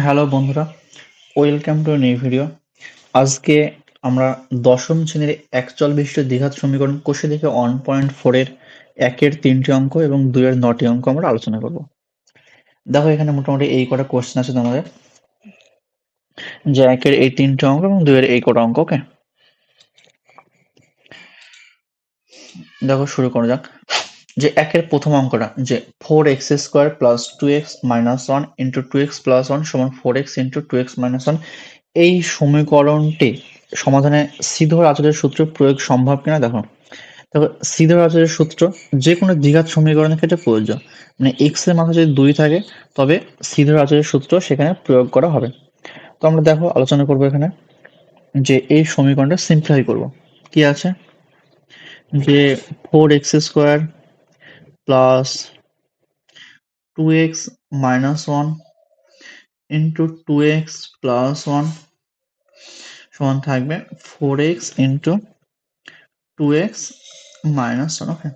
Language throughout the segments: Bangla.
হ্যালো বন্ধুরা, ওয়েলকাম টু নিউ ভিডিও। আজকে আমরা দশম শ্রেণীর একচল বিশিষ্ট দ্বিঘাত সমীকরণ কোষে থেকে 1.4 এর একের 3টি অঙ্ক এবং 2 এর 9টি অঙ্ক আমরা আলোচনা করব। দেখো এখানে মোটামুটি এই কটা কোশ্চেন আছে তোমাদের, যে একের এই 3টে অঙ্ক এবং 2 এর এই কটা অঙ্ক। ওকে, দেখো শুরু করা যাক। যে একের প্রথম অঙ্কটা, যে 4x² প্লাস 2x মাইনাস 1 ইন্টু 2x প্লাস 1 সমান 4x ইন্টু 2x মাইনাস 1, এই সমীকরণটি সমাধানে শ্রীধর আচার্যের সূত্র প্রয়োগ সম্ভব কিনা দেখো। দেখো শ্রীধর আচার্যের সূত্র যে কোনো দ্বিঘাত সমীকরণের ক্ষেত্রে প্রযোজ্য, মানে এক্স এর মাথা যদি 2 থাকে তবে শ্রীধর আচার্যের সূত্র সেখানে প্রয়োগ করা হবে। তো আমরা দেখো আলোচনা করবো এখানে, যে এই সমীকরণটা সিম্পলিফাই করব। কি আছে, যে 4x² প্লাস 2x মাইনাস 1 ইন্টু 2x প্লাস 1 সমান থাকবে 4x ইন্টু 2x মাইনাস 1। ওকে,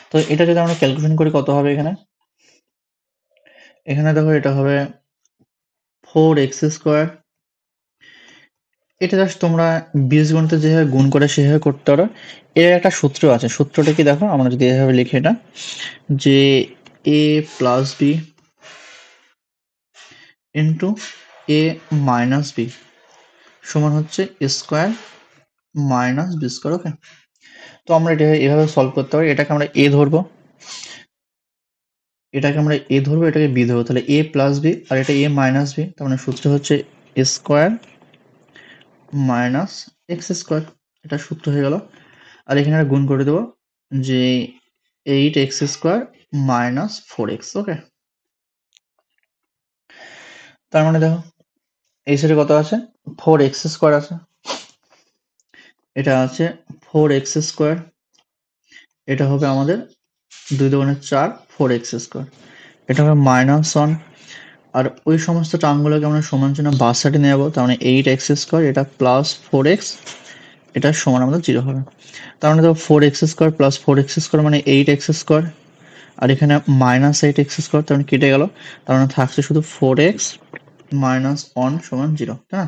তো এটা যদি আমরা ক্যালকুলেশন করি কত হবে এখানে, এখানে দেখো এটা হবে 4x²। এটা জাস্ট তোমরা বীজগণিতে যেভাবে গুণ করে সেভাবে করতে পারো। এর একটা সূত্র আছে, সূত্রটা কি দেখো, আমরা যদি এভাবে লিখি এটা, যে a plus B into A minus B সমান হচ্ছে square minus B square. Okay, তো আমরা এটা এভাবে সলভ করতে পারি। এটাকে আমরা এ ধরবো, এটাকে বি ধরবো, তাহলে এ প্লাস বি আর এটা এ মাইনাস বি, তার মানে সূত্র হচ্ছে স্কোয়ার মাইনাস x²। এটা সূত্র হয়ে গেল। আর এখানে গুণ করে দেবো, যে 8x² মাইনাস 4x। ওকে, তার মানে দেখো এই সাইডে কত আছে, 4x² আছে, এটা আছে 4x², এটা হবে আমাদের 2 2 4 4x², এটা হবে -1। আর ওই সমস্ত টার্মগুলোকে আমরা সমান চিহ্ন বাঁ সাইডে নিয়ে যাবো, তার মানে 8x², এটা প্লাস 4x, এটা সমান আমাদের 0 হবে। তার মানে দেখো 4x² প্লাস 4x² মানে 8x², আর এখানে -8x², তার মানে কেটে গেল, তার মানে থাকছে শুধু 4x মাইনাস 1 সমান 0, তাই না?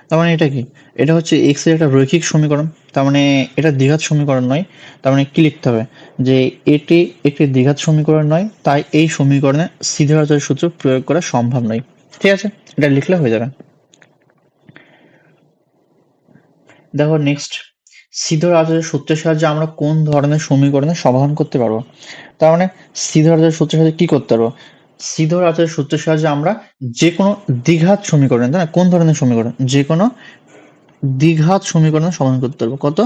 তার মানে এটা কি, এটা হচ্ছে এক্স এর একটা রৈখিক সমীকরণ, তার মানে এটা দ্বিঘাত সমীকরণ নয়। তার মানে কি লিখতে হবে, যে এটি একটি দ্বিঘাত সমীকরণ নয়, তাই এই সমীকরণে শ্রীধর আচার্যের সূত্র প্রয়োগ করা সম্ভব নয়। ঠিক আছে, এটা লিখলে হয়ে যাবে। দেখো নেক্সট, শ্রীধর আচার্যের সূত্রের সাহায্যে আমরা কোন ধরনের সমীকরণের সমাধান করতে পারবো। তার মানে শ্রীধর আচার্যের সূত্রের সাহায্যে কি করতে পারবো, শ্রীধর আচার্যের সূত্রের সাহায্যে আমরা যে কোনো দ্বিঘাত সমীকরণ, তাই না, কোন ধরনের সমীকরণ, যে কোনো দ্বিঘাত সমীকরণের সমাধান করতে পারবো। কত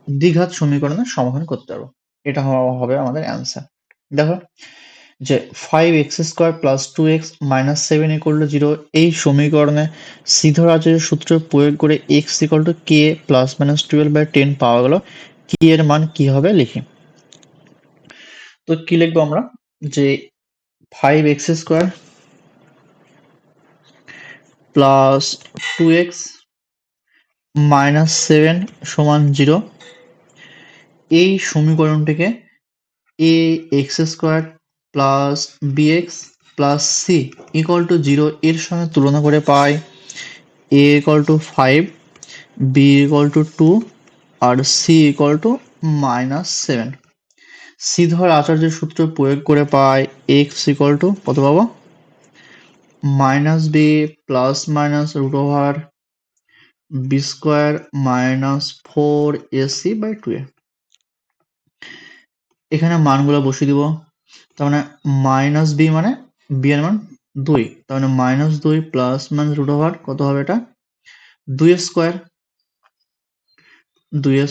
দ্বিঘাত সমীকরণের সমাধান করতে পারবো, এটা হবে আমাদের অ্যান্সার। দেখো, যে 5x² plus 2x minus 7 equal to 0, এই সমীকরণে শ্রীধর আচার্যের সূত্র প্রয়োগ করে x equal two k plus minus 12/10 পাওয়া গেল। কি এর মান কি হবে লিখি। তো কি লিখবো আমরা, যে 5x² প্লাস 2x মাইনাস 7 সমান 0, এই সমীকরণটিকে a x² plus bx plus c equal to 0 এর সঙ্গে তুলনা করে পাই a equal to 5, b equal to 2 আর c ইকুয়াল টু -7। শ্রীধর আচার্যের সূত্র প্রয়োগ করে পাই x ইকুয়াল টু কত পাবো, -b plus minus root over b square minus 4ac/2a। এখানে মানগুলো বসিয়ে দিব, তার মানে -b মানে b এর মান 2, তার মানে -2 প্লাস মাইনাস রুট ওভার কত হবে, এটা 2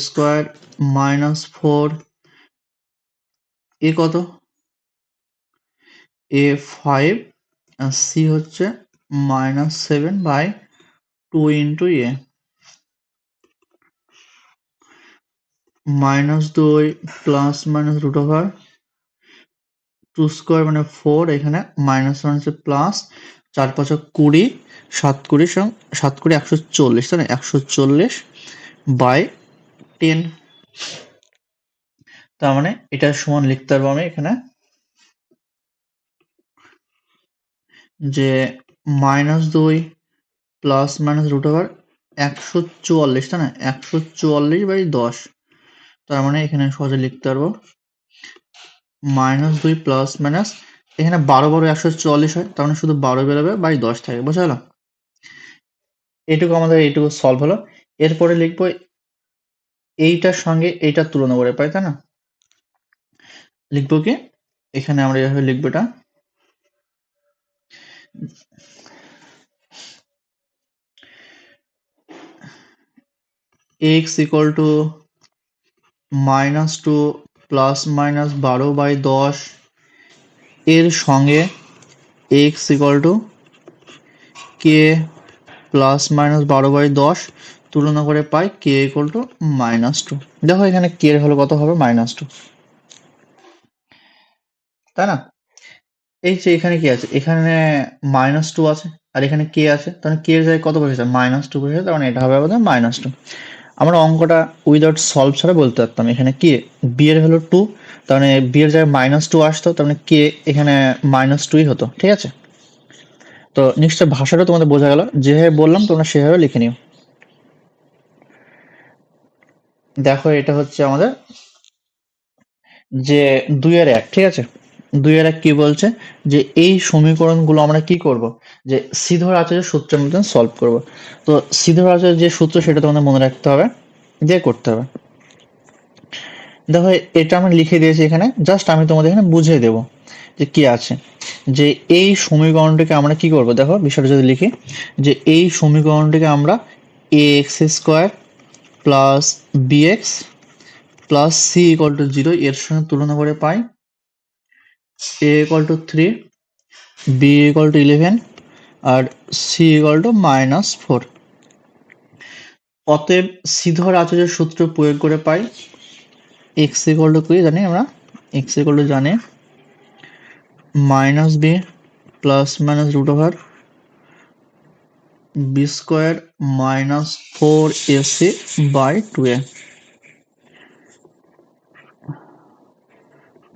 স্কোয়ার মাইনাস 4, এ কত, এ 5, আর সি হচ্ছে -7/2 ইন্টু এ, -2 plus minus root over 2 square মানে 4, এখানে -1 হচ্ছে প্লাস, 4 5 20, 7 20 7 20 140, তাই না, 140/10। তার মানে এটা সমান লিখতে পারবো আমি এখানে, যে -2 প্লাস মাইনাস রুট ওভার 144, তাই না? 144/10। তার মানে এখানে সহজে লিখতে পারবো -2 প্লাস মাইনাস, এখানে 12 144 হয়, তার মানে শুধু 12 বেরোবে বাই 10 থাকে, বুঝা গেল? এইটুকু আমাদের এইটুকু সলভ হলো। এরপরে লিখবো এইটার সঙ্গে এইটার তুলনা করে পাই, তাই না? লিখবো কি, এখানে আমরা এভাবে লিখবো এটা, x equal to -2 plus minus 12/10 এর সঙ্গে x equal two k plus minus 12/10 তুলনা করে পাই k ইকুয়াল টু -2। দেখো এখানে k এর হলো কত হবে, -2, তাই না? এই যে এখানে কি আছে, এখানে -2 আছে আর এখানে k আছে, তাহলে k এর জায়গায় কত বসেছে, -2 বসেছে, তার মানে এটা হবে আমাদের -2। আমরা অঙ্কটা উইদাউট সলভ ছাড়া বলতে পারতাম এখানে কি b এর ভ্যালু 2, তার মানে b এর জায়গায় -2 আসতো, তার মানে k এখানে -2ই হতো, ঠিক আছে? তো নিশ্চয় ভাষাটা তোমাদের বোঝা গেল, যেভাবে বললাম তোমরা সেভাবে লিখে নিও। দেখো এটা হচ্ছে আমাদের যে 2-1, ঠিক আছে? 2-1 কি বলছে, যে এই সমীকরণগুলো আমরা কি করব, যে শ্রীধর আচার্যের সূত্রের মতন সলভ করব। তো শ্রীধর আচার্যের যে সূত্র সেটা তোমাদের মনে রাখতে হবে, দিয়ে করতে হবে। দেখো এটা আমি লিখে দিয়েছি এখানে, জাস্ট আমি তোমাদের এখানে বুঝিয়ে দেব যে কি আছে। যে এই সমীকরণটিকে আমরা কি করব, দেখো বিষয়টা যদি লিখি, যে এই সমীকরণটিকে আমরা ax² plus bx plus c equal to 0 এর সঙ্গে তুলনা করে পাই a equal to 3, b equal to 11 আর c ইকুয়াল টু -4। অতএব শ্রীধর আচার্যের সূত্র প্রয়োগ করে পাই x ইকুয়াল টু কি জানি আমরা, x ইকুয়াল টু জানি -b plus minus root over b² -4ac/2a।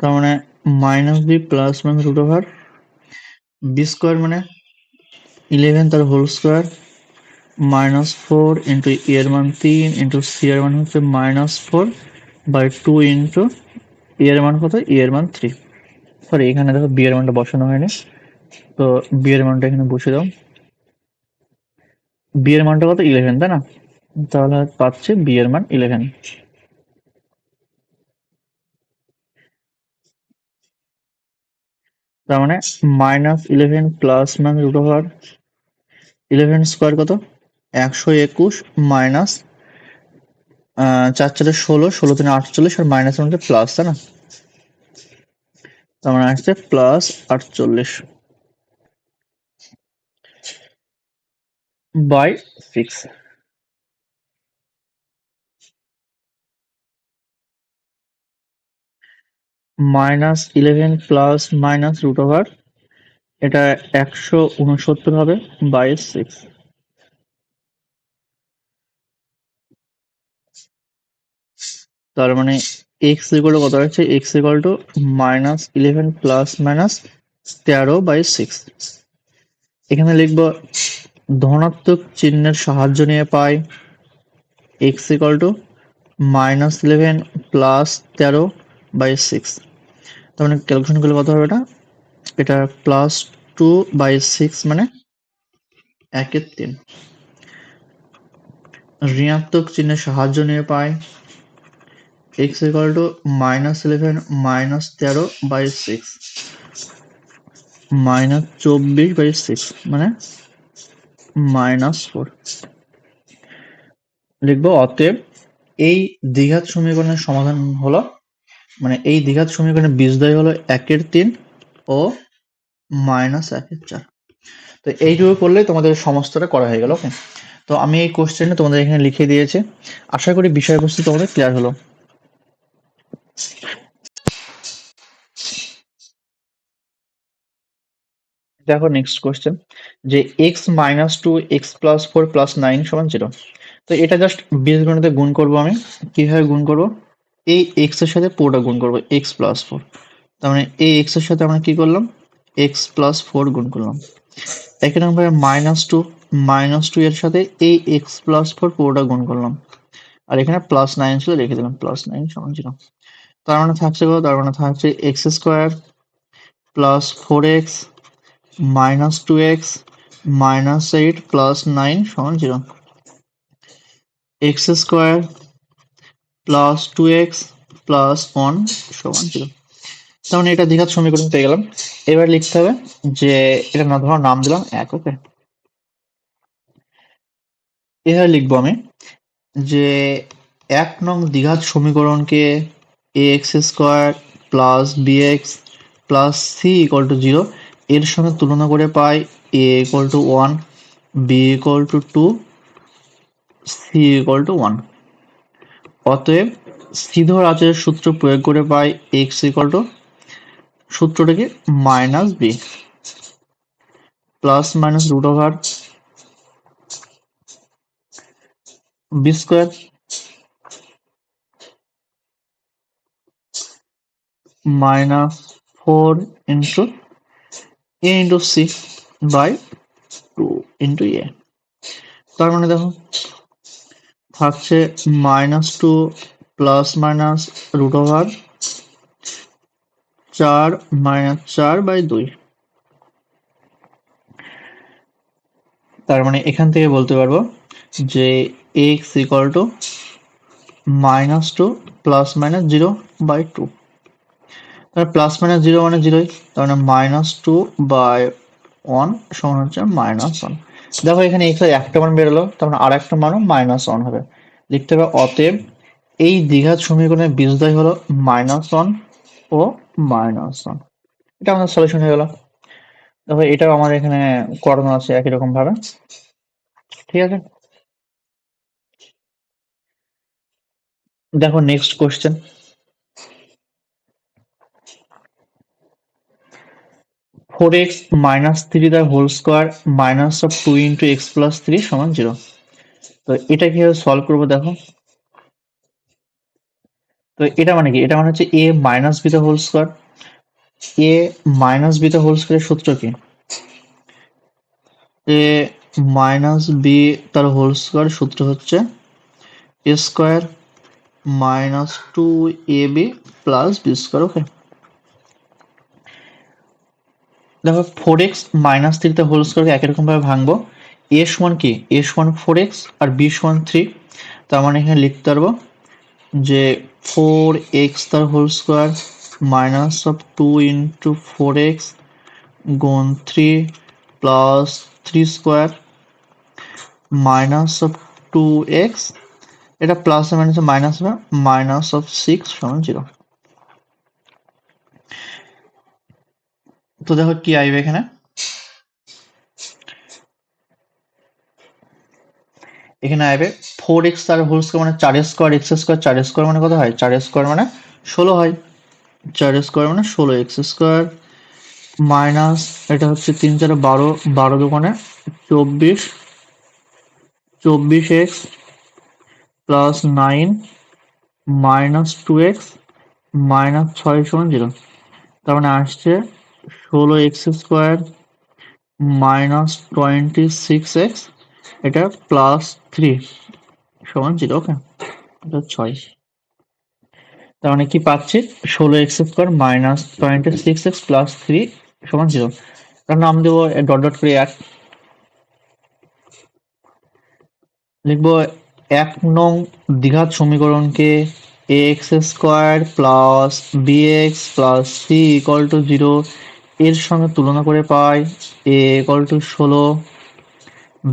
তার মানে -b plus minus root over b² মানে 11 তার হোল স্কোয়ার -4 ইন্টু এর মান 3 ইন্টু সি এর মান হচ্ছে -4/2 ইন্টু এর মান কত, এর মান 3। সরি এখানে দেখো বি এর মানটা বসানো হয়নি, তো বি এর মানটা এখানে বসে দাও। বি এর মানটা কত, 11, তাই না? তাহলে পাচ্ছে বি এর মান 11। তার মানে -11 প্লাস মান রুট ওভার 11 স্কোয়ার কত, 121 মাইনাস 4×4 = 16, 16 × 48 আর মাইনাস হচ্ছে প্লাস, তাই না? তার মানে আসছে +48/6। -11 প্লাস মাইনাস রুট ওভার, এটা 169 হবে বাই 6। তার মানে x ইকুয়াল টু কত হচ্ছে, x equal to -11 plus minus 13/6। এখানে লিখব ধনাত্মক চিহ্নের সাহায্য নিয়ে পাই x ইকুয়াল টু -11 প্লাস 13/6। তার মানে ক্যালকুলেশন করলে কত হবে, এটা এটা +2/6 মানে 1/3। ঋণাত্মক চিহ্নের সাহায্য নিয়ে পাই x ইকুয়াল টু -11 মাইনাস 13/6 -24/6 মানে -4 লিখবো। অতএব এই দ্বিঘাত সমীকরণের সমাধান হলো, মানে এই দ্বিঘাত সমীকরণের বীজদ্বয় হলো 1/3 ও -1/4। তো এইটুকু করলে তোমাদের সমস্তটা করা হয়ে গেল। ওকে, তো আমি এই কোশ্চেনে তোমাদের এখানে লিখে দিয়েছি, আশা করি বিষয়বস্তু তোমাদের ক্লিয়ার হলো। দেখো নেক্সট কোশ্চেন, যে x -2 x+4 +9 = 0। তো এটা জাস্ট বীজগণিতে গুণ করব। আমি কিভাবে গুণ করব, এই x এর সাথে পুরোটা গুণ করব, x+4। তার মানে এই x এর সাথে আমরা কি করলাম, x+4 গুণ করলাম। একই রকমভাবে -2 এর সাথে এই x+4 পুরোটা গুণ করলাম, আর এখানে +9 ছিল রেখে দিলাম, +9 = 0। তার মানে থাকছে কত? তার মানে থাকছে x² + 4x - 2x - 8 + 9 = 0। x² + 2x + 1 = 0। তার মানে এটা দ্বিঘাত সমীকরণ পেয়ে গেলাম। এবার লিখতে হবে যে এটা না, ধরো নাম দিলাম 1। ওকে, এভাবে লিখবো আমি যে 1 নং দ্বিঘাত সমীকরণকে ax² + bx + c = 0 এর সঙ্গে তুলনা করে পাই a = 1, b = 2, c = 1। অতএব সিধর আচরের সূত্র প্রয়োগ করে পাই x = সূত্রটাকে -b plus minus √b² -4 into a into c by 2 into a। তার মানে দেখো থাকছে -2 প্লাস মাইনাস √4 -4/2। তার মানে এখান থেকে বলতে পারবো যে x = -2 প্লাস মাইনাস 0/2। তাহলে প্লাস মাইনাস 0 মানে 0ই, তার মানে -2/1 সমান হচ্ছে -1। দেখো এখানে x এর একটা মান বেরোলো, তার মানে আর একটা মানও -1 হবে। লিখতে হবে অতএব এই দ্বিঘাত সমীকরণের বীজদ্বয় হলো -1 ও -1। এটা আমাদের সলিউশন হয়ে গেল। দেখো এটাও আমাদের এখানে করানো আছে একই রকম ভাবে। ঠিক আছে, দেখো next question. 4x - 3 the whole square minus of 2 into x plus 3 = 0। তো এটা কিভাবে সলভ করবো দেখো। তো এটা মানে কি? এটা মানে হচ্ছে a minus b the whole square। a minus b the whole square এর সূত্র কি? a minus b তার হোল স্কয়ার সূত্র হচ্ছে a square minus 2ab plus b square. Okay, দেখো 4x - 3 the whole square একই রকম ভাবে ভাঙবো। a সমান কি? a সমান 4x আর b সমান 3। তার মানে এখানে লিখতে পারবো যে 4x তার whole square minus of 2 into 4x গুণ 3 plus 3 square minus of 2x, এটা প্লাস মাইনাস মাইনাস হবে, মাইনাস অফ 6 = 0। তো দেখো কি আসবে এখানে। এখানে আসবে 4x তার হোল স্কয়ার মানে 4 স্কয়ার x স্কয়ার, 4 স্কয়ার মানে কত হয়? 4 স্কয়ার মানে 16 হয়। 4 স্কয়ার মানে 16 x স্কয়ার মাইনাস এটা হচ্ছে 3 4 12, 12 দুগুণে 24, 24x plus 9 minus 2x minus 6 = 0। তার মানে আসছে 16x স্কয়ার মাইনাস 26x, এটা প্লাস 3 = 0। ওকে, এটা 6। তার মানে কি পাচ্ছি? 16x square minus 26x plus 3 = 0। তার নাম দেবো ডট ডট করে 1। লিখবো 1 নং দ্বিঘাত সমীকরণকে ax² plus bx plus c = 0 এর সঙ্গে তুলনা করে পাই a = 16,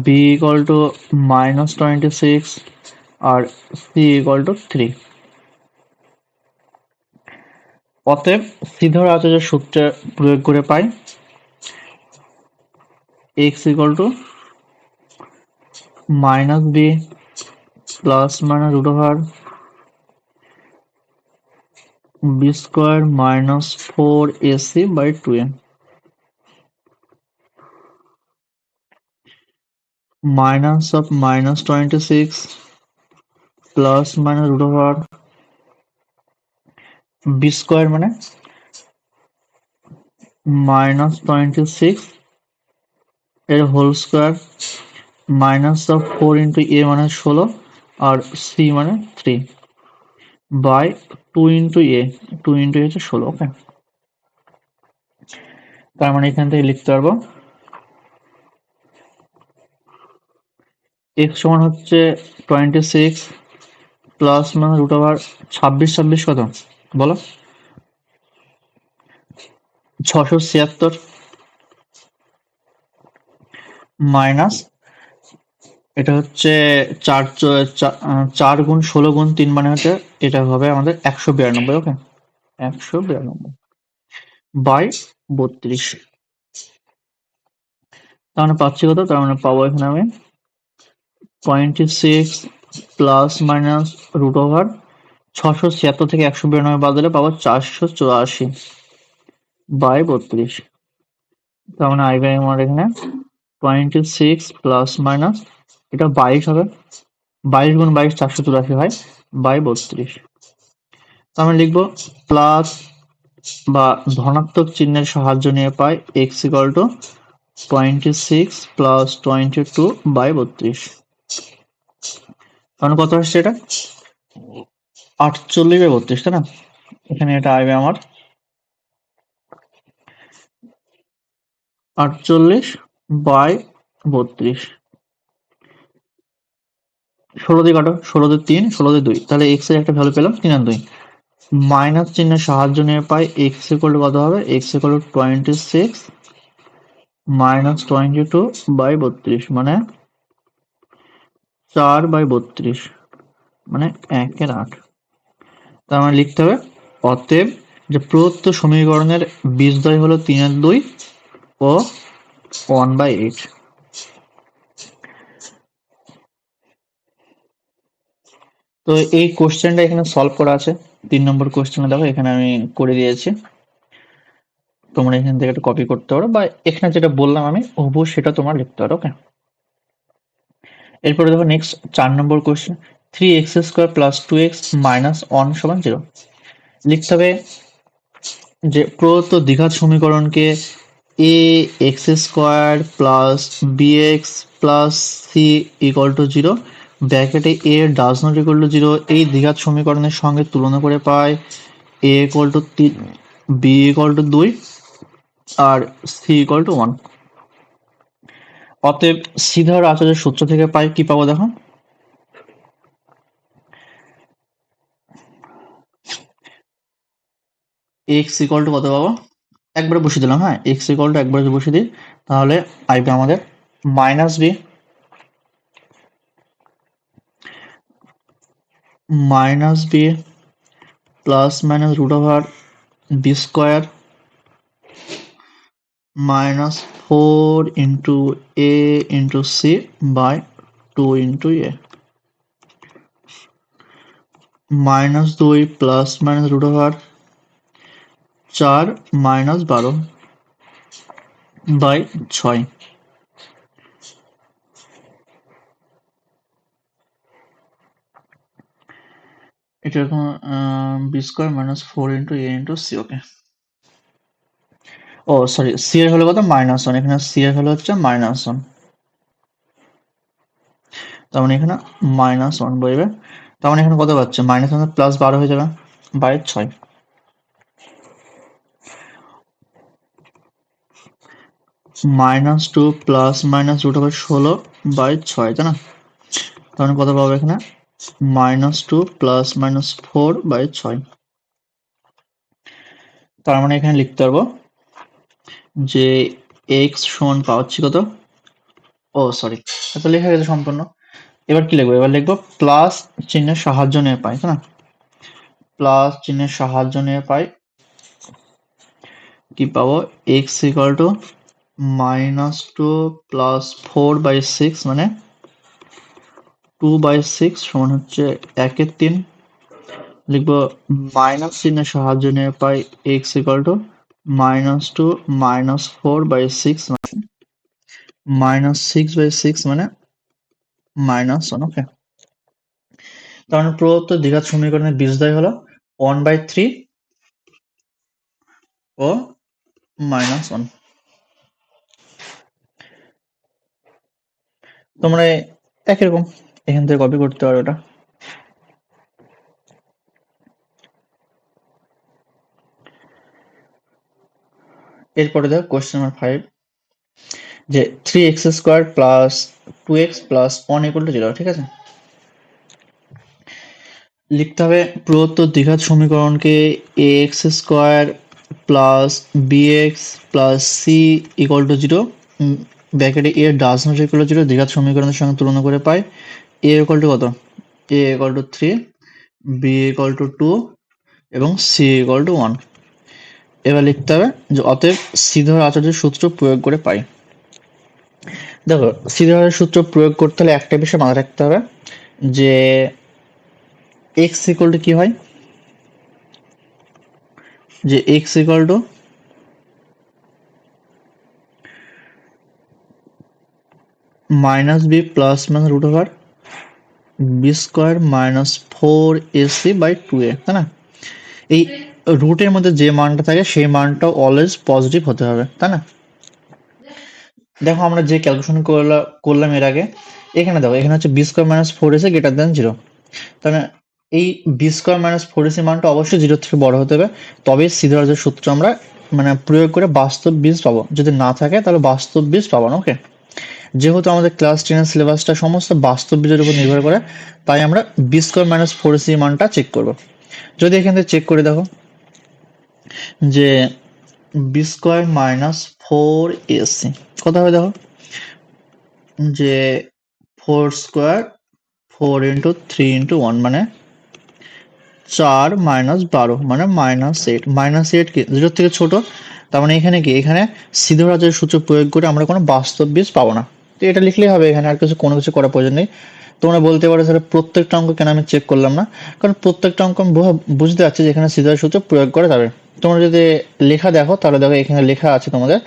b = -26 আর c = 3। অতএব শ্রীধর আচার্যের সূত্র প্রয়োগ করে পাই x = -b plus √b² minus 4ac/2a minus of -26 plus √b² মানে -26 এর whole square minus of 4 into a মানে 16 আর সি মানে 3 by 2 into A, 2 into a হচ্ছে 16। ওকে, তার মানে এখান থেকে লিখতে পারবো এক্স সমান হচ্ছে 26 প্লাস মানে রুট ওভার 26 কত বলো, 676 মাইনাস এটা হচ্ছে 4 গুণ 16 গুণ 3 মানে হচ্ছে এটা হবে আমাদের 192। ওকে, 192 বাই 32। তার মানে পাচ্ছি কত, তার মানে পাবো এখানে আমি 26 প্লাস মাইনাস রুট ওভার 676 থেকে 192 বাদ দিলে পাবো 484 বাই 32। তার মানে আইবার আমার এখানে 26 প্লাস মাইনাস এটা 22 হবে, 22 গুণ 22 484 হয় বাই 32। তার মানে লিখবো প্লাস বা ধনাত্মক চিহ্নের সাহায্য নিয়ে পাই x equal to 26 plus 22 by 32। কারণ কত আসছে এটা 48 বাই 32, তাই না? এখানে এটা আসবে আমার 48 বাই 32। 16 দিয়ে কাটো, 16 দিয়ে 3, 16 দিয়ে 2, তাহলে এক্স এর একটা ভ্যালু পেলাম 3 আর 2। মাইনাস চিহ্নের সাহায্য নিয়ে পাই এক্স ইকুয়াল টু কত হবে, x equal to 26 minus 22 by 32 মানে 4 বাই 32 মানে 1/8। তার মানে লিখতে হবে অতএব যে প্রদত্ত সমীকরণের বীজদ্বয় হলো 3/2 ও 1/8। তো এই কোশ্চেনটা এখানে সলভ করা আছে, 3 নম্বর কোশ্চেনে দেখো এখানে আমি করে দিয়েছি, তোমরা এখান থেকে একটা কপি করতে পারো বা এখানে যেটা বললাম আমি হুবহু সেটা তোমরা লিখতে পারো। ওকে, এরপরে দেখো নেক্সট 4 নম্বর কোশ্চেন, 3x² প্লাস 2x মাইনাস 1 সমান 0। লিখতে হবে যে প্রদত্ত দ্বিঘাত সমীকরণকে a x square plus b x plus c equal to 0 ব্র্যাকেটে a does not equal to 0 এই দ্বিঘাত সমীকরণের সঙ্গে তুলনা করে পাই a equal to 3, b equal to 2 আর সি ইকুয়াল টু 1। অতএব শ্রীধর আচার্যের সূত্র থেকে পাই কি পাবো দেখো, এক্স ইকুয়াল টু কত পাবো, একবারে বসিয়ে দিলাম। হ্যাঁ, এক্স ইকুয়াল টু একবারে বসিয়ে দিই, তাহলে আসবে আমাদের minus B plus minus root over B square minus 4 into A into C by 2 into A minus 2 plus minus root over 4 minus 12 by 6। এটা এখন B square minus 4 into A into C. Okay, oh sorry, C এর হলো কত -1, এখানে সি এর হলো হচ্ছে -1, তার মানে এখানে -1 বইবে। তার মানে এখানে কত পাচ্ছে, -1 প্লাস 12 হয়ে যাবে by 6 -2 plus minus root over 16 by 6, তাই না? তার মানে কত পাবো এখানে -2 প্লাস মাইনাস 4 বাই 6। তার মানে এখানে লিখতে পারবো যে এক্স সমান পাচ্ছি কত, ও সরি, এটা লেখা গেছে সম্পূর্ণ। এবার কি লিখবো, এবার লিখবো প্লাস চিহ্নের সাহায্য নিয়ে পাই, তাই না? প্লাস চিহ্নের সাহায্য নিয়ে পাই কি পাবো, x equal to -2 plus 4 by 6 মানে 2/6 সমান হচ্ছে 1/3। লিখবো মাইনাস চিহ্নের সাহায্য নিয়ে পাই এক্স ইকুয়াল টু -2 মাইনাস 4/6 মানে -6/6 মানে -1। ওকে, তার মানে প্রদত্ত দ্বিঘাত সমীকরণের বীজদ্বয় হলো 1/3 ও -1। তোমরা একই রকম এখান থেকে কপি করতে পারো এটা। এরপরে দেখো কোয়েশ্চেন নাম্বার 5 যে 3x² প্লাস 2x প্লাস 1 ইকুয়াল টু 0, ঠিক আছে। লিখতে হবে প্রদত্ত দ্বিঘাত সমীকরণকে ax² plus bx plus c equal to 0 ব্র্যাকেটে a does not equal to 0 দ্বিঘাত সমীকরণের সঙ্গে তুলনা করে পাই a ইকুয়াল টু কত, a equal to 3, b equal to 2 এবং c ইকুয়াল টু 1। এবার লিখতে হবে যে অতএব শ্রীধর আচার্যের সূত্র প্রয়োগ করে পাই। দেখো শ্রীধরের সূত্র প্রয়োগ করতে হলে একটা বিষয় মাথায় রাখতে হবে যে x ইকুয়াল টু কি হয়, যে x equal to minus B plus minus root over B square minus 4ac by 2a, তাই না। এই রুটের মধ্যে যে মানটা থাকে সেই মানটা অলওয়েজ পজিটিভ হতে হবে, তাই না। দেখো আমরা যে ক্যালকুলেশন করলাম এর আগে, এখানে দেখো এখানে হচ্ছে B square minus 4ac greater than 0, তাহলে এই বি স্কোয়ার মাইনাস 4ac মানটা অবশ্যই 0 থেকে বড় হতে হবে, তবেই শ্রীধরের সূত্র আমরা মানে প্রয়োগ করে বাস্তব বীজ পাবো, যদি না থাকে তাহলে বাস্তব বীজ পাবো না। ওকে, যেহেতু আমাদের ক্লাস 10 সিলেবাসটা সমস্ত বাস্তব বীজের উপর নির্ভর করে, তাই আমরা বি স্কোয়ার মাইনাস 4ac মানটা চেক করব। যদি এখান থেকে চেক করে দেখো যে বি স্কোয়ার মাইনাস 4ac কত হবে, দেখো যে 4 স্কোয়ার 4 ইন্টু 3 ইন্টু 1 মানে 4 মাইনাস 12 মানে -8। -8 কি 0 থেকে ছোট, তার মানে এখানে কি, এখানে শ্রীধরাচার্যের সূত্র প্রয়োগ করে আমরা কোনো বাস্তব বীজ পাবো না। তো এটা লিখলেই হবে, এখানে আর কোনো কিছু করার প্রয়োজন নেই। তোমরা বলতে পারো স্যার প্রত্যেকটা অঙ্ক কেন আমি চেক করলাম না, কারণ প্রত্যেকটা অঙ্ক আমি বুঝতে পারছি যে এখানে শ্রীধরের সূত্র প্রয়োগ করা যাবে। তোমরা যদি লেখা দেখো তাহলে দেখো এখানে লেখা আছে তোমাদের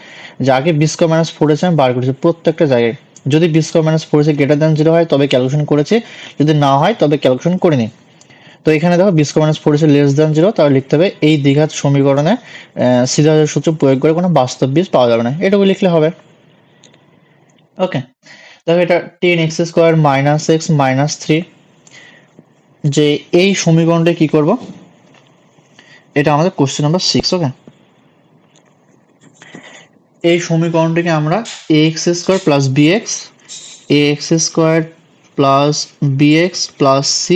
যে আগে বি স্কোয়ার মাইনাস 4ac আমি বার করেছি প্রত্যেকটা জায়গায়, যদি B square minus 4ac greater than 0 হয় তবে ক্যালকুলেশন করেছি, যদি না হয় তবে ক্যালকুলেশন করিনি। তো এখানে দেখো B square minus 4ac less than 0, তাহলে লিখতে হবে এই দ্বিঘাত সমীকরণে শ্রীধরের সূত্র প্রয়োগ করে কোনো বাস্তব বীজ পাওয়া যাবে না, এটুকু লিখলে হবে। ওকে, দেখো এটা 10x² মাইনাস এক্স মাইনাস 3, যে এই সমীকরণটা কি করব, এটা আমাদের কোশ্চেন নাম্বার 6। ওকে, এই সমীকরণটাকে আমরা ax² plus bx ax² plus bx plus c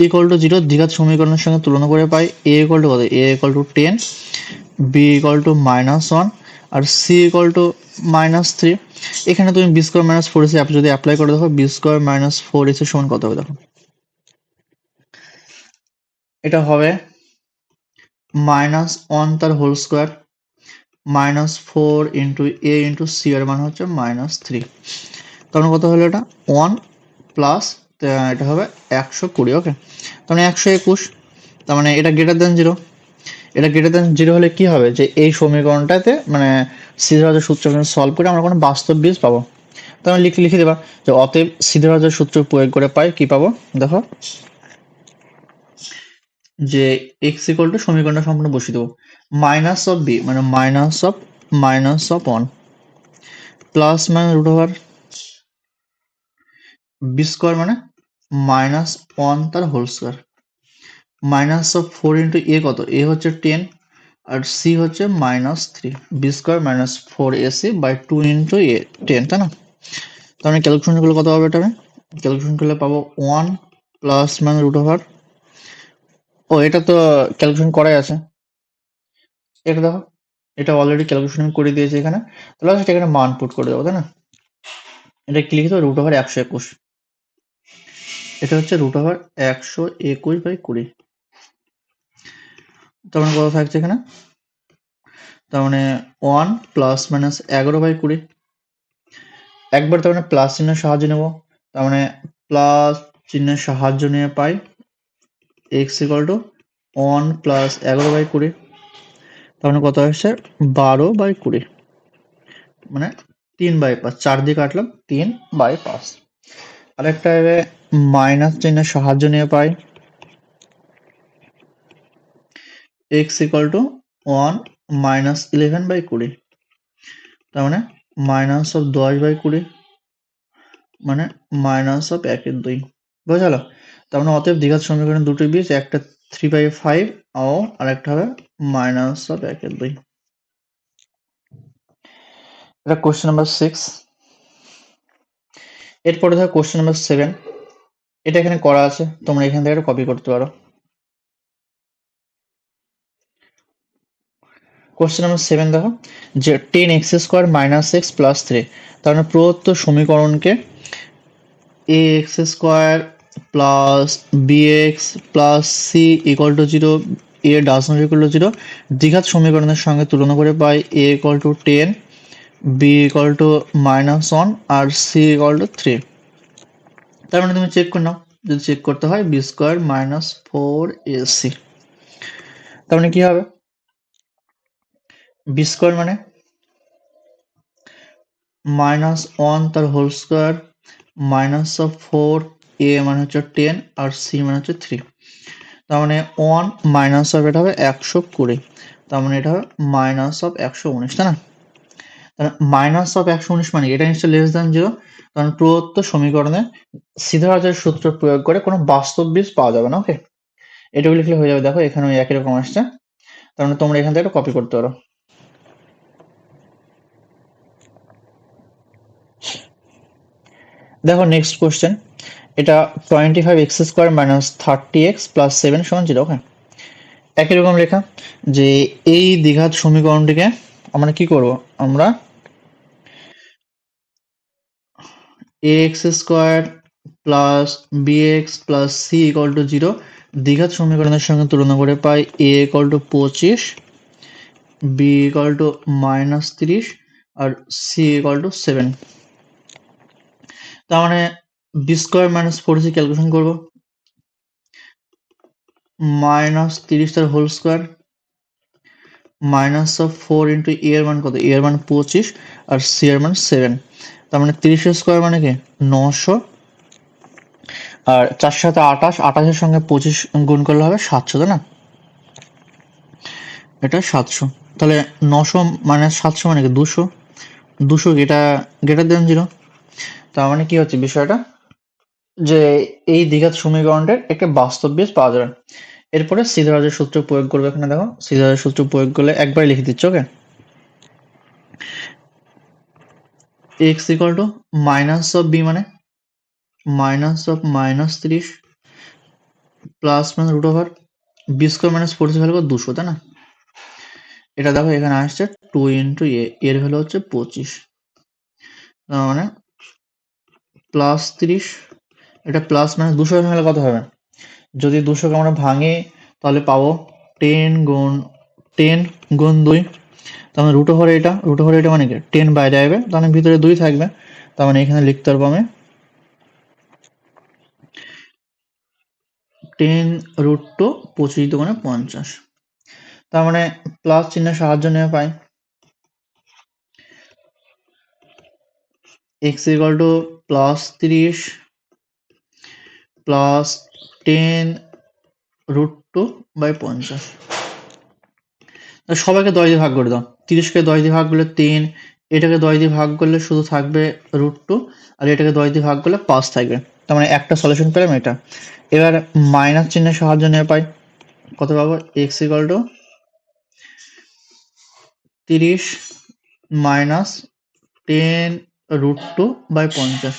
equal to 0 দ্বিঘাত সমীকরণের সঙ্গে তুলনা করে পাই a ইকুয়াল টু কত, a equal to 10, b equal to -1 আর c ইকুয়াল টু -3। এখানে তুমি বি স্কোয়ার মাইনাস 4ac যদি অ্যাপ্লাই করে দেখো বি স্কোয়ার মাইনাস 4ac সমান কত হবে, দেখো এটা হবে -1 তার whole square -4 into a into c এর মান হচ্ছে -3, তখন কত হলো এটা 1 প্লাস এটা হবে 120। ওকে, তাহলে 121, তার মানে এটা গ্রেটার দেন 0, এটা গ্রেটার দেন 0 হলে কি হবে, যে এই সমীকরণটাতে মানে শ্রীধরাচার্য সূত্র সলভ করে আমরা কোনো বাস্তব বীজ পাবো। তাহলে লিখে দেবা যে অতএব শ্রীধরাচার্য সূত্র প্রয়োগ করে পাই কি পাবো, দেখো যে x ইকুয়াল টু সমীকরণটা সম্পূর্ণ বসিয়ে দেবো, মাইনাস অফ বি মানে মাইনাস অফ 1 প্লাস মানে রুট ওভার বি স্কোয়ার মানে -1 তার whole square minus of 4 into a কত, এ হচ্ছে 10 আর সি হচ্ছে -3, b square minus 4ac by 2 into a 10, তাই না। তাহলে ক্যালকুলেশন করলে কত হবে, এটা ক্যালকুলেশন করলে পাবো 1 প্লাস মানে রুট ওভার, ও এটা তো ক্যালকুলেশন করাই আছে, এটা দেখো এটা অলরেডি ক্যালকুলেশন করে দিয়েছে এখানে, তাহলে সেটা এখানে মান পুট করে দেবো, তাই না। এটা কি লিখে দেবো, রুট ওভার 121, এটা হচ্ছে রুট ওভার 121/20, তার মানে কত থাকছে এখানে, তার মানে 1 প্লাস মাইনাস 11/20, একবার তার মানে প্লাস চিহ্নের সাহায্য নেব, তার মানে প্লাস চিহ্নের সাহায্য নিয়ে পাই x ইকুয়াল টু 1 প্লাস 11/20, তার মানে কত আসছে 12/20, মানে 3/5, 4 দিয়ে কাটলাম 3/5। আরেকটা মাইনাস চিহ্নের সাহায্য নিয়ে পাই x ইকুয়াল টু 1 মাইনাস 11/20, তার মানে মাইনাস অফ 10/20, মানে মাইনাস অফ 1/2 বোঝা গেল। তার মানে অতএব দ্বিঘাত সমীকরণ দুটো বীজ, একটা 3/5 ও আর একটা হবে মাইনাস অফ 1/2। এটা কোশ্চেন নাম্বার 6। এরপরে ধর কোশ্চেন নাম্বার 7। এটা এখানে করা আছে, তোমরা এখান থেকে কপি করতে পারো। কোশ্চেন নাম্বার 7 দেখো, যে 10x² - x + 3, তার মানে প্রদত্ত সমীকরণকে ax² plus bx plus c equal to 0, a does not equal to 0 দ্বিঘাত সমীকরণের সঙ্গে তুলনা করে পাই a equal to 10, b equal to -1 আর c equal to 3। তার মানে তুমি চেক করে নাও, যদি চেক করতে হয় b² - 4ac। তার মানে কি হবে, b² মানে -1 তার হোল স্কোয়ার -4, a মানে হচ্ছে 10 আর c মানে হচ্ছে 3। তার মানে 1 মাইনাস অফ এটা হবে 120, তার মানে এটা হবে মাইনাস অফ 119, তাই না? তাহলে মাইনাস অফ 119 মানে এটা নিশ্চয় লেস দ্যান 0, কারণ প্রদত্ত সমীকরণে সিদ্ধার্থের সূত্র প্রয়োগ করে কোনো বাস্তব বীজ পাওয়া যাবে না। ওকে, এটুকু লিখলে হয়ে যাবে। দেখো এখানে একই রকম আসছে, তার মানে তোমরা এখান থেকে কপি করতে পারো। দেখো নেক্সট কোশ্চেন, এটা 25x² - 30x + 7 = 0। ওকে, একই রকম লেখা, যে এই দ্বিঘাত সমীকরণটিকে আমরা কি করব, আমরা ax² plus bx plus c equal to 0 দ্বিঘাত সমীকরণের সঙ্গে তুলনা করে পাই a equal to 25, b equal to -30 R c equal to 7। তার মানে b² - 4c ক্যালকুলেশন করব, -30 তার whole square minus of 4 into a এর মান কত, a এর মান 25 আর c এর মান 7। তার মানে 30² মানে কি 900, আর 4 সাথে 28, 28 এর সঙ্গে 25 গুণ করলে হবে 700, তাই না? এটা 700। তাহলে 900 মাইনাস 700 মানে কি 200, 200 এটা গ্রেটার দেন 0। তার মানে কি হচ্ছে বিষয়টা, যে এই দ্বিঘাত সমীকরণটার একটা বাস্তব বীজ পাওয়া যাবে। এরপরে সিদ্ধার্থের সূত্র প্রয়োগ করবে। এখানে দেখো সিদ্ধার্থের সূত্র প্রয়োগ করলে একবারে লিখে দিচ্ছ। Okay, x equal to minus of b মানে মাইনাস অফ -30 প্লাস মানে root over b² - 4c value 200, তাই না? এটা দেখো এখানে আসছে 2 ইন্টু এ, এর ভ্যালু হচ্ছে 25, তার মানে প্লাস 30, এটা প্লাস মানে 200 ভাঙলে কত হবে, যদি 200কে আমরা ভাঙি তাহলে পাবো 10 গুণ 10 গুণ 2, তার মানে রুট ওভার এটা মানে কি 10 বাইরে আসবে, তার মানে ভিতরে 2 থাকবে, তার মানে এখানে লিখতে পারবো আমি 10 রুট টু 25 দুগুণে 50। তার মানে প্লাস চিহ্নের সাহায্য নিয়ে পাই x equal to plus 30 plus 10 root two by 50। সবাইকে 10 দিয়ে ভাগ করে দাও, 30কে 10 দিয়ে ভাগ করলে 3, এটাকে 10 দিয়ে ভাগ করলে শুধু থাকবে √2, আর এটাকে 10 দিয়ে ভাগ করলে 5 থাকবে। তার মানে একটা সলিউশন পেলাম এটা। এবার মাইনাস চিহ্নের সাহায্য নিয়ে পাই কত পাবো, x equal to 30 minus 10 √2 by 50।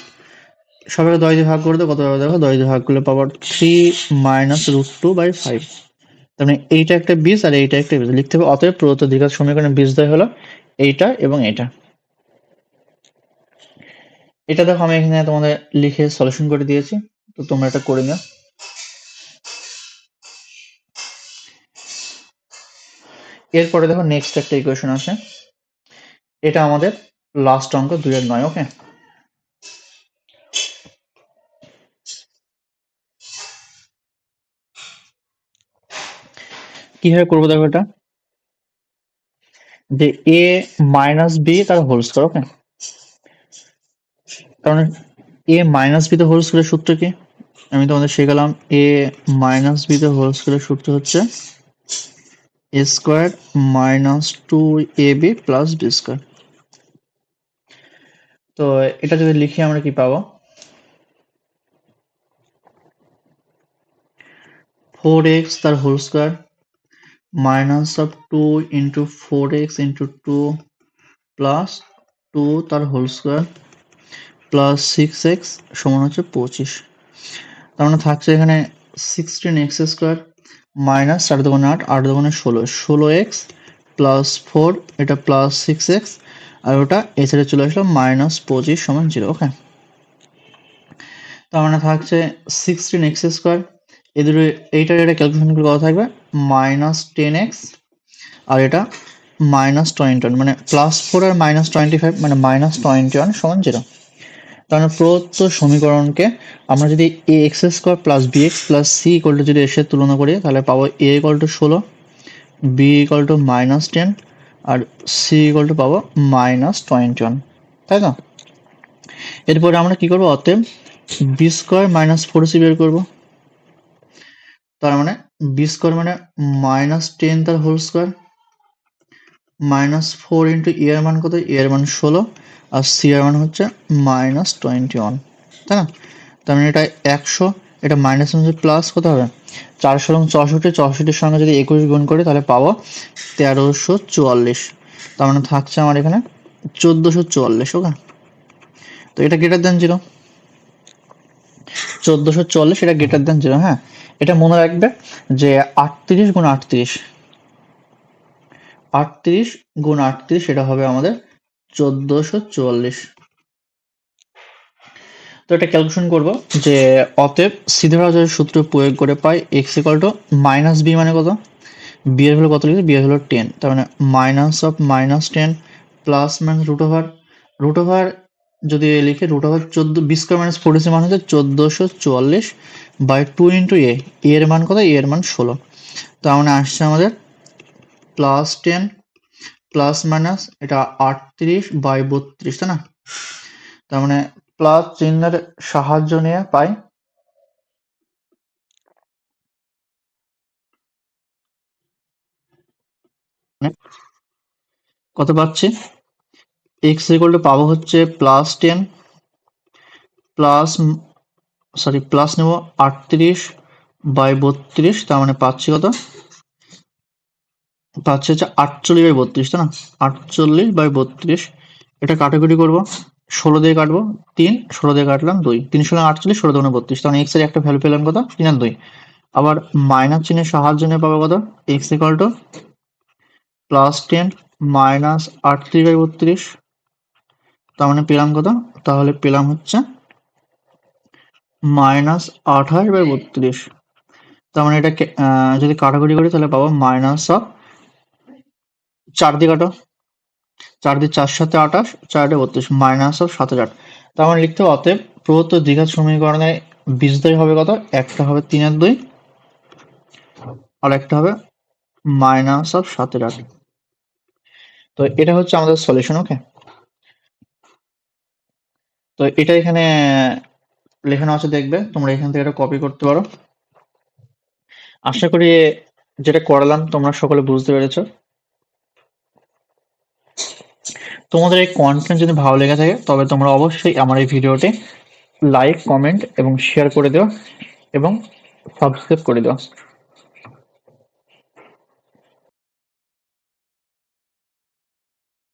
সবাইকে 10 দিয়ে ভাগ করে দাও, কত পাবো দেখো, 10 দিয়ে ভাগ করলে পাবো 3 মাইনাস √2 বাই 5। তার মানে এইটা একটা বীজ আর এইটা একটা বীজ, লিখতে হবে অতএব প্রদত্ত দ্বিঘাত সমীকরণের বীজদ্বয় হলো এইটা এবং এটা। এটা দেখো আমি এখানে তোমাদের লিখে সলিউশন করে দিয়েছি, তো তোমরা এটা করে নিও। এরপরে দেখো নেক্সট একটা ইকুয়েশন আছে, এটা আমাদের লাস্ট অঙ্ক 2-9। ওকে, কিভাবে করবো দেখো, এটা যে a মাইনাস বি তার হোল স্কয়ার। ওকে, কারণ a মাইনাস বি তে হোল স্কয়ারের সূত্র কি, আমি তোমাদের শেখালাম a মাইনাস বি তে হোল স্কয়ারের সূত্র হচ্ছে a square minus 2ab plus b square. তো এটা যদি লিখি আমরা কি পাবো, 4x তার whole square minus of 2 into 4x into 2 plus 2 তার হোল স্কোয়ার প্লাস 6x সমান হচ্ছে 25। তার মানে থাকছে এখানে 16x স্কোয়ার মাইনাস 4 দুগুণে 8, 8 দুগুণে 16, 16x প্লাস 4 এটা প্লাস 6x আর ওটা এই সাইডে চলে আসলো মাইনাস 25 সমান 0। ওকে, তার মানে থাকছে 16x স্কোয়ার এদের এইটার এটা ক্যালকুলেশন করে কত থাকবে মাইনাস 10x আর এটা মাইনাস 21 মানে প্লাস 4 আর মাইনাস 25 মানে মাইনাস 21 সমান 0। তার মানে প্রদত্ত সমীকরণকে আমরা যদি a x square plus b x plus c equal to যদি এসে তুলনা করি তাহলে পাবো a equal to 16, b equal to minus 10 আর সি ইকুয়াল টু পাবো মাইনাস 21, তাই তো? এরপরে আমরা কি করবো, অতএব বি স্কোয়ার মাইনাস 4c বের করবো। তার মানে বি স্কোয়ার মানে মাইনাস 10 তার হোল স্কোয়ার মাইনাস 4 ইন্টু এ এর মান কত, এ এর মান 16 আর সি এর মান হচ্ছে মাইনাস 21, তাই না? তার মানে এটা 100, এটা মাইনাস হচ্ছে প্লাস কত হবে 400 এবং 64, 64-এর সঙ্গে যদি 21 গুণ করি তাহলে পাবো 1344। তার মানে থাকছে আমার এখানে 1444। ওকে, তো এটা গ্রেটার দেন 0, 1444 এটা গ্রেটার দেন 0। হ্যাঁ, এটা মনে রাখবে যে 38 গুণ 38, 38 গুণ 38 এটা হবে আমাদের 1444। তো এটা ক্যালকুলেশন করব যে অতএব সিধেভাজের সূত্র প্রয়োগ করে পাই x equal to minus b মানে কত, বি এর ভ্যালু কত লিখি, বি এর ভ্যালু 10, তার মানে minus of minus 10 plus minus root over যদি লিখে root over 14, B square minus 40 মান হচ্ছে 1444 বাই 2 ইন্টু এ, এর মান কত, এর মান 16। তার মানে আসছে আমাদের প্লাস 10 প্লাস মাইনাস এটা 38 বাই 32, তাই না? তার মানে প্লাস চিহ্নের সাহায্য নিয়ে পাই কত পাচ্ছি, এক্স ইকুয়াল টু পাবো হচ্ছে প্লাস 10 প্লাস প্লাস নেব 38 বাই 32, তার মানে পাচ্ছি কত, পাচ্ছি হচ্ছে 48 বাই 32, তাই না? 48 বাই 32 এটা কাটাকুটি করবো, 16 দিয়ে কাটবো 3, 16 দিয়ে কাটলাম 2, 3 16 48, 16 দুগুণে 32, তার মানে এক্স এর একটা ভ্যালু পেলাম কত 3 আর 2। আবার মাইনাস চিহ্নের সাহায্য নিয়ে পাবো কত, x equal to plus 10 minus 38 by 32, তার মানে পেলাম কত, তাহলে পেলাম হচ্ছে মাইনাস 28 বাই 32। তার মানে এটাকে যদি কাটাকুটি করি তাহলে পাবো মাইনাস অফ 4 দিয়ে কাটো, 4 দিয়ে 4 সাথে 28, 4 32 মাইনাস অফ 7000। তার মানে লিখতে হবে অতএব প্রদত্ত দ্বিঘাত সমীকরণে বীজদ্বয় হবে কত, একটা হবে 3 আর 2 আর একটা হবে মাইনাস অফ 7000। তো এটা হচ্ছে আমাদের সলিউশন। ওকে, তো এটা এখানে লেখানো আছে, দেখবে তোমরা এখান থেকে এটা কপি করতে পারো। আশা করি যেটা করালাম তোমরা সকলে বুঝতে পেরেছো। তোমাদের এই কন্টেন্ট যদি ভালো লেগে থাকে তবে তোমরা অবশ্যই আমার এই ভিডিওটি লাইক, কমেন্ট এবং শেয়ার করে দিও এবং সাবস্ক্রাইব করে দিও।